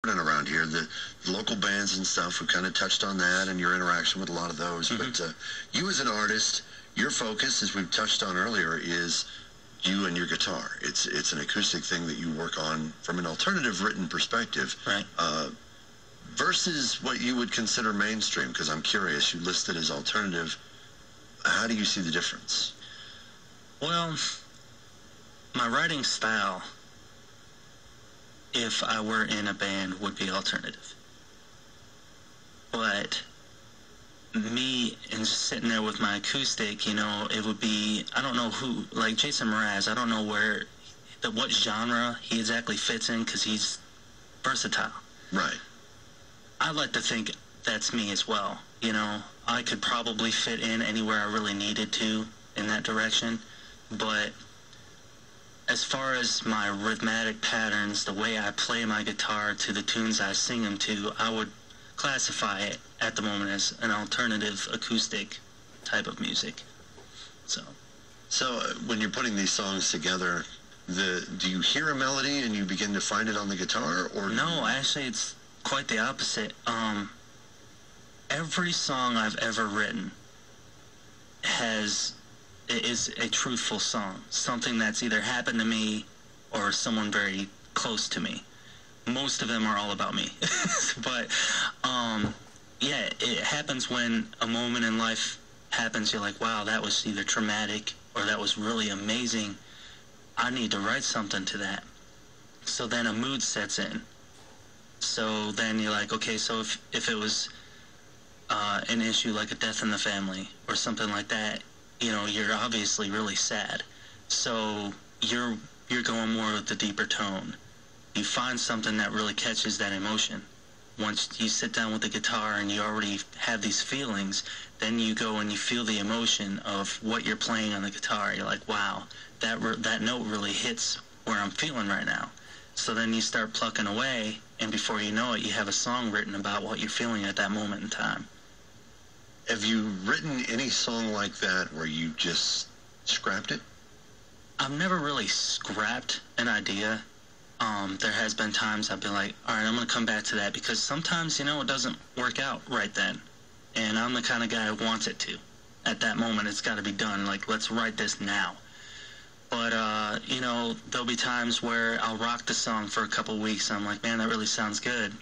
And around here, the local bands and stuff, we kind of touched on that and your interaction with a lot of those. But you as an artist, your focus, as we've touched on earlier, is you and your guitar. It's an acoustic thing that you work on from an alternative written perspective. Right. Versus what you would consider mainstream, because I'm curious, you listed as alternative. How do you see the difference? Well, my writing style, if I were in a band, would be alternative. But me and just sitting there with my acoustic, you know, it would be, I don't know who, like Jason Mraz, I don't know what genre he exactly fits in, because he's versatile. Right. I like to think that's me as well. You know, I could probably fit in anywhere I really needed to in that direction. But as far as my rhythmic patterns, the way I play my guitar to the tunes I sing them to, I would classify it at the moment as an alternative acoustic type of music. So when you're putting these songs together, do you hear a melody and you begin to find it on the guitar, or no? Actually, it's quite the opposite. Every song I've ever written is a truthful song, something that's either happened to me or someone very close to me. Most of them are all about me. But yeah, it happens when a moment in life happens. You're like, wow, that was either traumatic or that was really amazing. I need to write something to that. So then a mood sets in. So then you're like, okay, so if it was an issue like a death in the family or something like that, you know, you're obviously really sad. So you're going more with the deeper tone. You find something that really catches that emotion. Once you sit down with the guitar and you already have these feelings, then you go and you feel the emotion of what you're playing on the guitar. You're like, wow, that note really hits where I'm feeling right now. So then you start plucking away, and before you know it, you have a song written about what you're feeling at that moment in time. Have you written any song like that where you just scrapped it? I've never really scrapped an idea. There has been times I've been like, all right, I'm going to come back to that, because sometimes, you know, it doesn't work out right then. And I'm the kind of guy who wants it to. At that moment, it's got to be done. Like, let's write this now. But, you know, there'll be times where I'll rock the song for a couple weeks. And I'm like, man, that really sounds good.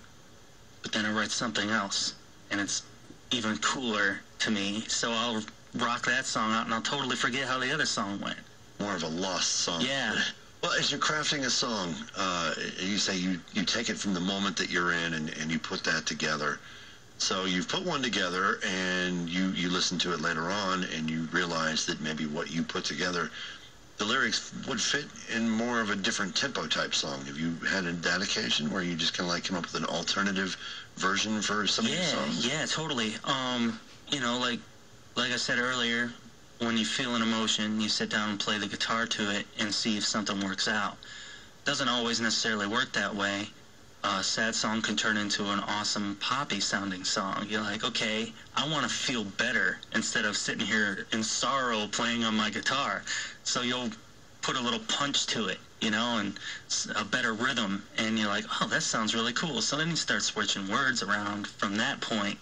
But then I write something else, and it's even cooler to me. So I'll rock that song out, and I'll totally forget how the other song went. More of a lost song. Yeah. Well, as you're crafting a song, you say you take it from the moment that you're in and you put that together. So you've put one together and you listen to it later on and you realize that maybe what you put together, the lyrics would fit in more of a different tempo type song. Have you had that occasion where you just kind of like came up with an alternative version for some of your songs? Yeah, totally. You know, like I said earlier, when you feel an emotion, you sit down and play the guitar to it and see if something works out. Doesn't always necessarily work that way. A sad song can turn into an awesome poppy sounding song. You're like, okay, I want to feel better instead of sitting here in sorrow playing on my guitar. So you'll put a little punch to it, you know, and a better rhythm. And you're like, oh, that sounds really cool. So then you start switching words around from that point,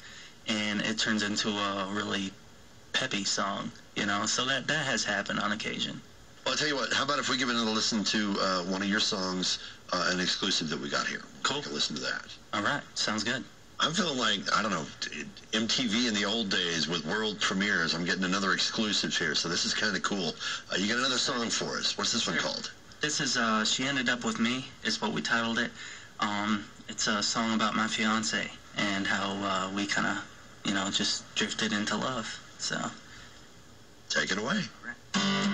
and it turns into a really peppy song, you know. So that has happened on occasion. Well, I'll tell you what, how about if we give another listen to one of your songs, an exclusive that we got here. Cool. Take a listen to that. All right, sounds good. I'm feeling like, I don't know, MTV in the old days with world premieres. I'm getting another exclusive here, so this is kind of cool. You got another song for us. What's this one called? This is She Ended Up With Me, is what we titled it. It's a song about my fiance and how we kind of, you know, just drifted into love. So take it away. Right.